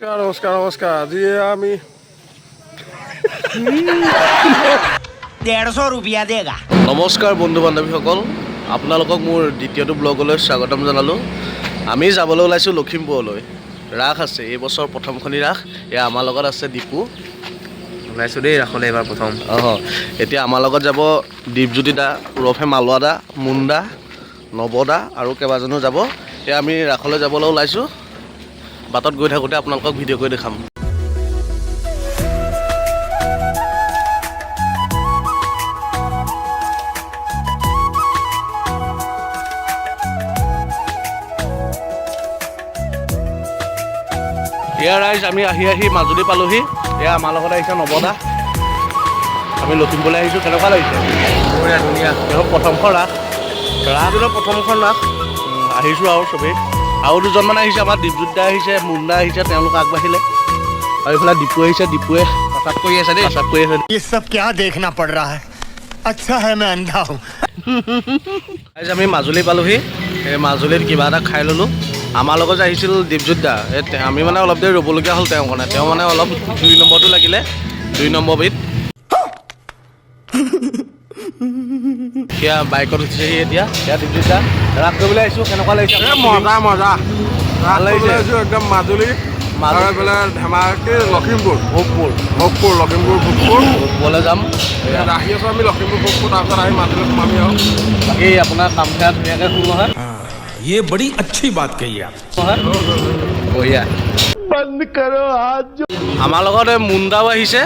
নমস্কাৰ নমস্কাৰ আজি আমি 150 रुपया देगा। নমস্কাৰ বন্ধু বান্ধৱীসকল, আপোনালোকক মোৰ দ্বিতীয়টো ব্লগলৈ স্বাগতম জনালোঁ। আমি যাবলৈ ওলাইছোঁ লখিমপুৰলৈ। ৰাস আছে, এই বছৰ প্ৰথমখনি ৰাস। এয়া আমাৰ লগত আছে দীপু। ওলাইছোঁ দেই ৰাসলৈ এইবাৰ প্ৰথম। এতিয়া আমাৰ লগত যাব দীপজ্যোতি দা, ওৰফে মালোৱা দা, মুন্দা, নৱ দা আৰু কেইবাজনো যাব। এতিয়া আমি ৰাসলৈ যাবলৈ ওলাইছোঁ। বাটত গৈ থাকোঁতে আপোনালোকক ভিডিঅ' কৰি দেখাম। এয়া ৰাইজ, আমি আহি মাজুলী পালোহি। এয়া আমাৰ লগত আহিছে নৱ দা। আমি লখিমপুৰলৈ আহিছোঁ। কেনেকুৱা লাগিছে? বঢ়িয়া, ধুনীয়া। প্ৰথমখন ৰাস প্ৰথমখন ৰাস আহিছোঁ আৰু চবেই। আৰু দুজনমান আহিছে, আমাৰ দীপজ্যোতি দা আহিছে, মুন্দা আহিছে, তেওঁলোক আগবাঢ়িলে। আৰু এইফালে দীপু আহিছে, দীপুৱে প্ৰচাৰ কৰি আছে দেই। প্ৰচাৰ কৰি আছে। ये सब क्या देखना पड़ रहा है? अच्छा है मैं अंधा हूँ। আজি আমি মাজুলী পালোহি। এই মাজুলীত কিবা এটা খাই ল'লোঁ। আমাৰ লগত আহিছিল দীপজ্যোতি দা। আমি মানে অলপ দেৰি ৰ'বলগীয়া হ'ল তেওঁৰ কাৰণে। তেওঁ মানে অলপ 2 নম্বৰটো লাগিলে, 2 নম্বৰ বিধ। সেয়া বাইকত উঠিছেহি এতিয়া। সেয়া দীপজ্যোতি দা, ৰাস কৰিবলৈ আহিছোঁ। কেনেকুৱা লাগিছে? মজা মজা ভাল লাগিছে। একদম মাজুলী আৰু এইফালে ধেমাজি লখিমপুৰ ভোগপুৰলৈ যাম। আহি আছোঁ আমি লখিমপুৰ ভোগপুৰ, তাৰপিছত আহি মাজুলী সোমামি আৰু বাকী আপোনাৰ কাম খেয়া ধুনীয়াকৈ শুনো নহয়। ये बड़ी अच्छी बात कही आप। বঢ়িয়া। আমাৰ লগত এই মুন্দাও আহিছে।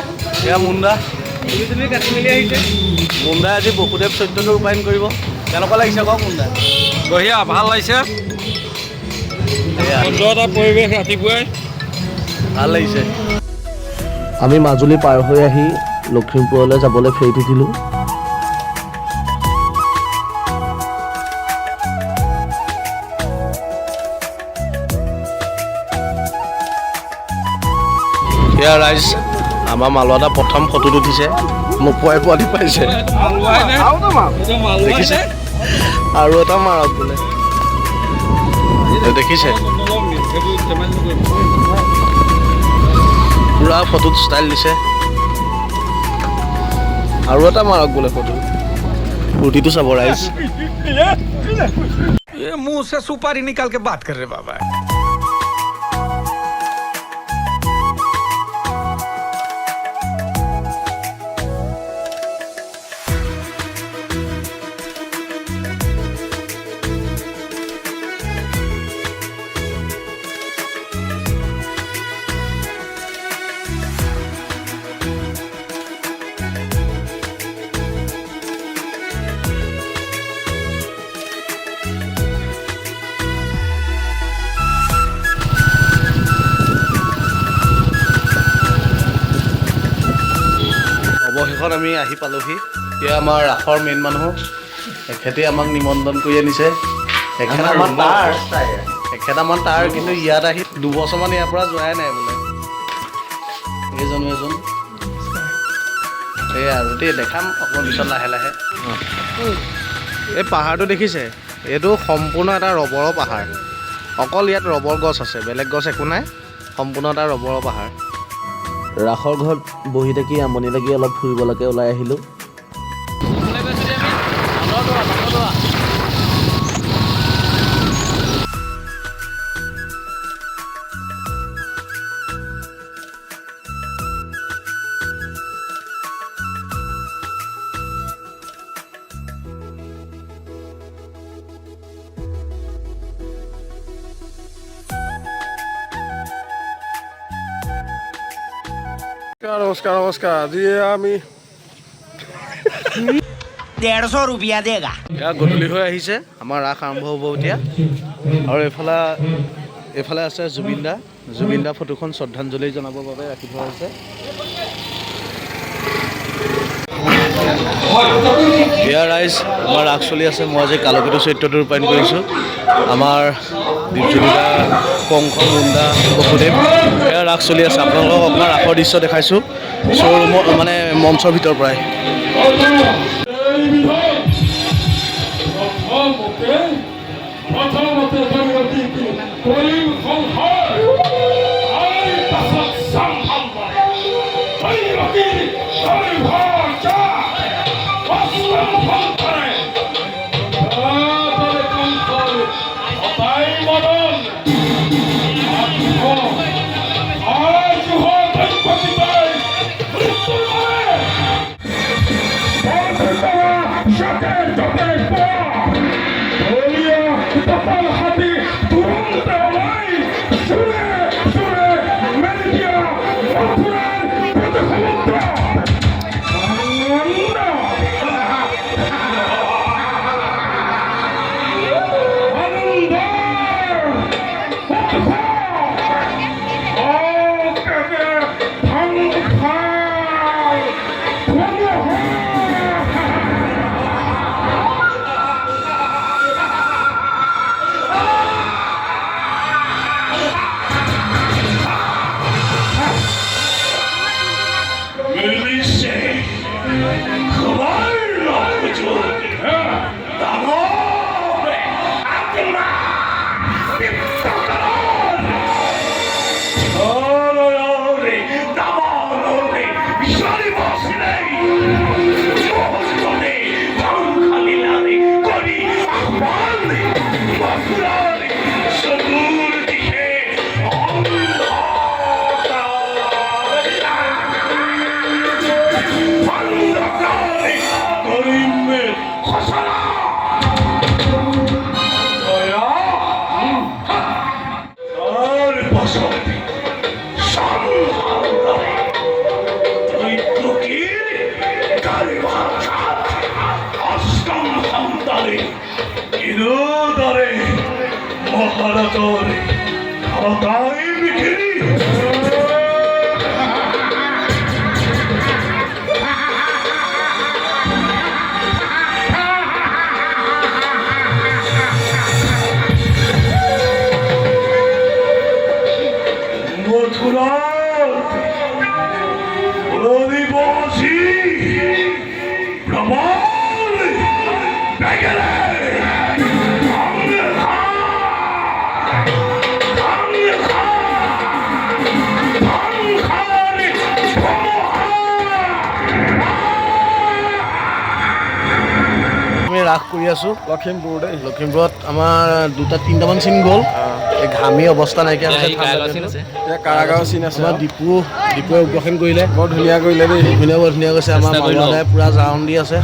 এয়া মুন্দা কাটি মেলি আহিছে। মুন্দাই আজি বসুদেৱ চৰিত্ৰটো ৰূপায়ণ কৰিব। কেনেকুৱা লাগিছে কওক মুন্দা? বঢ়িয়া, ভাল লাগিছে। সুন্দৰ এটা পৰিৱেশ ৰাতিপুৱাই। ভাল লাগিছে। আমি মাজুলী পাৰ হৈ আহি লখিমপুৰলৈ যাবলৈ ফেৰীত উঠিলোঁ। এয়া ৰাইজ, আমাৰ মালোৱা দা প্ৰথম ফটোত উঠিছে। নোপোৱাই পোৱালি পাইছে। দেখিছে? আৰু এটা মাৰক বোলে। দেখিছে? পুৰা ফটোত ষ্টাইল দিছে। আৰু এটা মাৰক বোলে ফটো। ফূৰ্তিটো চাব ৰাইজ। ये मुंह से सुपारी निकाल के बात कर रहे बाबा। অৱশেষত আমি আহি পালোহি। এতিয়া আমাৰ ৰাসৰ মেইন মানুহ, এখেতে আমাক নিমন্ত্ৰণ কৰি আনিছে। এখেতামান তাৰ কিন্তু ইয়াত আহি 2 বছৰমান ইয়াৰ পৰা যোৱাই নাই বোলে। এইজনো এজন সেয়া আৰু দেই, দেখাম অকণমান পিছত লাহে লাহে। এই পাহাৰটো দেখিছে? এইটো সম্পূৰ্ণ এটা ৰবৰৰ পাহাৰ। অকল ইয়াত ৰবৰ গছ আছে, বেলেগ গছ একো নাই। সম্পূৰ্ণ এটা ৰবৰৰ পাহাৰ। ৰাসৰ ঘৰত বহি থাকি আমনি লাগি অলপ ফুৰিবলৈকে ওলাই আহিলোঁ। নমস্কাৰ নমস্কাৰ আজি আমি 150 रुपया देगा। এয়া গধূলি হৈ আহিছে, আমাৰ ৰাস আৰম্ভ হ'ব এতিয়া। আৰু এইফালে আছে জুবিন দা ফটোখন শ্ৰদ্ধাঞ্জলি জনাবৰ বাবে ৰাখি থোৱা হৈছে। এয়া ৰাইজ, আমাৰ ৰাস চলি আছে। মই আজি কালকেতু চৰিত্ৰটো ৰূপায়ণ কৰিছোঁ। আমাৰ দীপজ্যোতি দা, কংস, মুন্দা, বসুদেৱ, এয়া ৰাস চলি আছে। আপোনালোকক আপোনাৰ ৰাসৰ দৃশ্য দেখাইছোঁ শ্ব'ৰুমৰ মানে মঞ্চৰ ভিতৰৰ পৰাই। প্ৰথমতে জগতী কৰিম সংসাৰ আমি ৰাস কৰি আছোঁ লখিমপুৰত আমাৰ 2-3টামান চিন গ'ল এই ঘামি অৱস্থা নাইকিয়া হৈছে কাৰাগাৰৰ চিন আছে আমাৰ দীপুৱে উদ্বোধন কৰিলে বৰ ধুনীয়া কৰিলে দেই বৰ ধুনীয়া কৈছে আমাৰ মামুদাই পুৰা জাউন দি আছে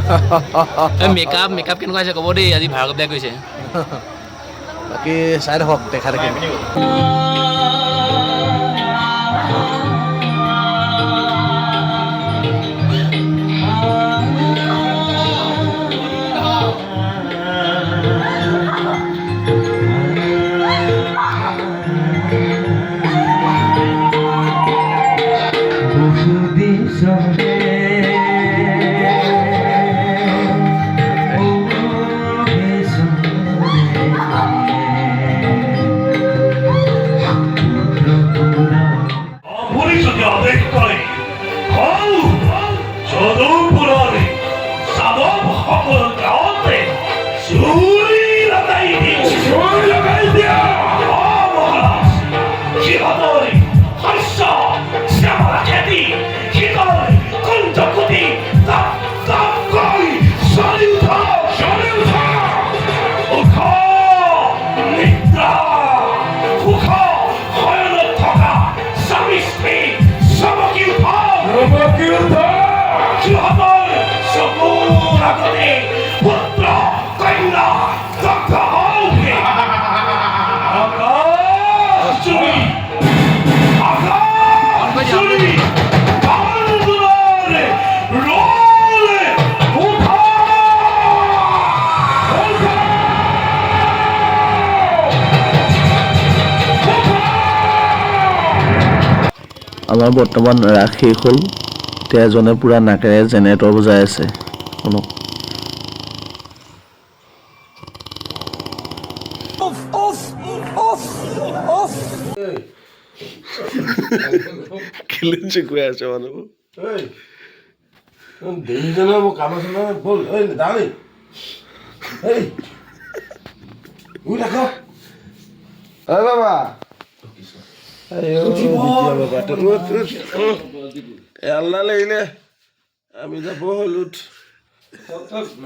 মেকআপ কেনেকুৱা হৈছে ক'ব দেই আজি ভাড়া বেয়া কৰিছে বাকী চাই থাকক দেখা দেখি আমাৰ বৰ্তমান ৰাস শেষ হ'ল এতিয়া এজনে পুৰা নাকেৰে জেনেৰেটৰ বজাই আছে শুনক কিলেঞ্চি কৈ আছে মানুহবোৰ দেখিছেনে মোৰ কাম আছে নহয় ব'ল এই দাঁড়ি এই উই ৰাখা এই বাবা এল্লা লাগিলে আমি যাব হলো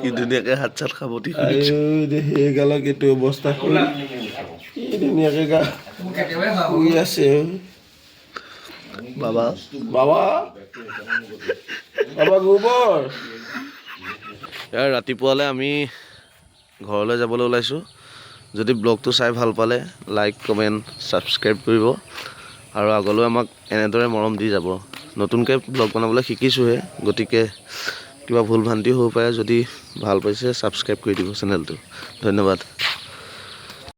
কি ধুনীয়াকে হাত চাত খাবতি সেইগালক এইটো অৱস্থা কৰি কি ধুনীয়াকে গা শুই আছে বাবা বাবা বাবা গোবৰ ইয়াৰ ৰাতিপুৱালৈ আমি ঘৰলৈ যাবলৈ ওলাইছোঁ যদি ব্লগটো চাই ভাল পালে লাইক কমেণ্ট ছাবস্ক্ৰাইব কৰিব আৰু আগলৈ আমাক এনেদৰে মৰম দি যাব নতুনকৈ ব্লগ বনাবলৈ শিকিছোঁহে গতিকে কিবা ভুল ভ্ৰান্তি হ'ব পাৰে যদি ভাল পাইছে ছাবস্ক্ৰাইব কৰি দিব চেনেলটো ধন্যবাদ